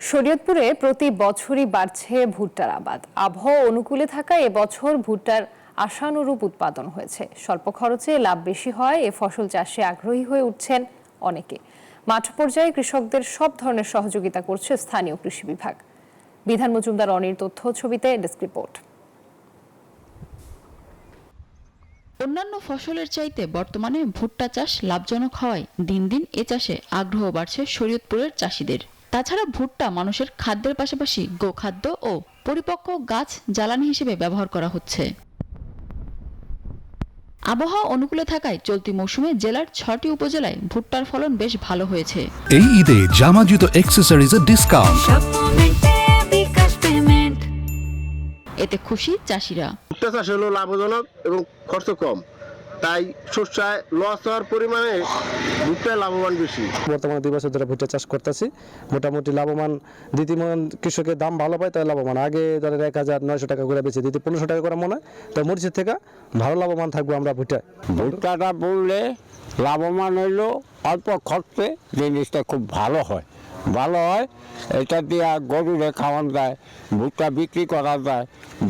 শরীয়তপুরে প্রতি বছরই বাড়ছে ভুট্টার আবাদ। আবহাওয়া অনুকূলে থাকায় এবছর ভুট্টার আশানুরূপ উৎপাদন হয়েছে। স্বল্প খরচে লাভ বেশি হয় এ ফসল চাষে আগ্রহী হয়ে উঠছেন অনেকে। মাঠ পর্যায়ে কৃষকদের সব ধরনের সহযোগিতা করছে স্থানীয় কৃষি বিভাগ। বিধান মজুমদার অনির তথ্য ছবিতে ডেস্ক রিপোর্ট। অন্যান্য ফসলের চাইতে বর্তমানে ভুট্টা চাষ লাভজনক হওয়ায় দিন দিন এ চাষে আগ্রহ বাড়ছে শরীয়তপুরের চাষিদের। তাছাড়া ভুট্টা মানুষের খাদ্যের পাশাপাশি গোখাদ্য ও পরিপক্ক গাছ জ্বালানি হিসেবে ব্যবহার করা হচ্ছে। আবহাওয়া অনুকূলে থাকায় চলতি মৌসুমে জেলার ৬টি উপজেলায় ভুট্টার ফলন বেশ ভালো হয়েছে। এই ঈদে জামা জুতো অ্যাকসেসরিজের ডিসকাউন্ট, এতে খুশি চাষিরা। ভুট্টা চাষ হলো লাভজনক এবং খরচ কম, তাই শস্যায় লস হওয়ার পরিমাণে ভুট্টায় লাভবান বেশি। বর্তমানে 2 বছর ধরে ভুট্টা চাষ করতেছি, মোটামুটি লাভবান। দ্বিতীয় কৃষকের দাম ভালো পায় তাই লাভবান। আগে ধরেন 1900 টাকা করে বেচে দিতে 1500 টাকা করে মনে হয়, তো মরিচের থেকে ভালো লাভবান থাকবো আমরা ভুট্টায়। ভুট্টাটা বললে লাভবান হইলো অল্প খরচে, জিনিসটা খুব ভালো হয়। এটা দিয়ে গরুরে খাওয়ানো যায়, ভুট্টা বিক্রি করা যায়,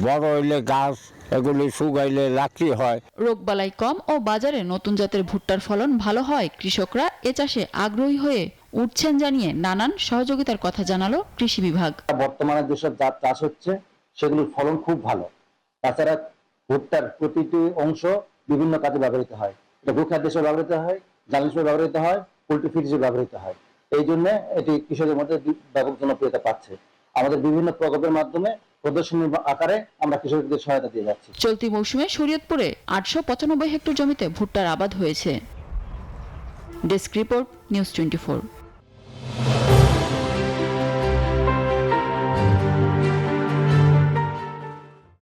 বড় হইলে গাছ এগুলি শুকাইলে লাকড়ি হয়। রোগবালাই কম ও বাজারে নতুন জাতের ভুট্টার ফলন ভালো হয় কৃষকরা এ চাষে আগ্রহী হয়ে উঠছেন জানিয়ে নানান সহযোগিতার কথা জানালো কৃষি বিভাগ। বর্তমানে যেসব জাত চাষ হচ্ছে সেগুলোর ফলন খুব ভালো। তাছাড়া ভুট্টার প্রতিটি অংশ বিভিন্ন কাজে ব্যবহৃত হয়। এটা গোখাদ্য হিসেবে ব্যবহৃত হয়, জ্বালানি হিসেবে ব্যবহৃত হয়, পোল্ট্রি ফিড হিসেবে ব্যবহৃত হয়। এই জন্য এটি কৃষকের মধ্যে ব্যাপক জনপ্রিয়তা পাচ্ছে। আমাদের বিভিন্ন প্রকল্পের মাধ্যমে প্রদর্শনী আকারে আমরা কৃষকদের সহায়তা দিয়ে যাচ্ছি। চলতি মৌসুমে শরীয়তপুরে 895 হেক্টর জমিতে ভুট্টার আবাদ হয়েছে। Desk report, news 24।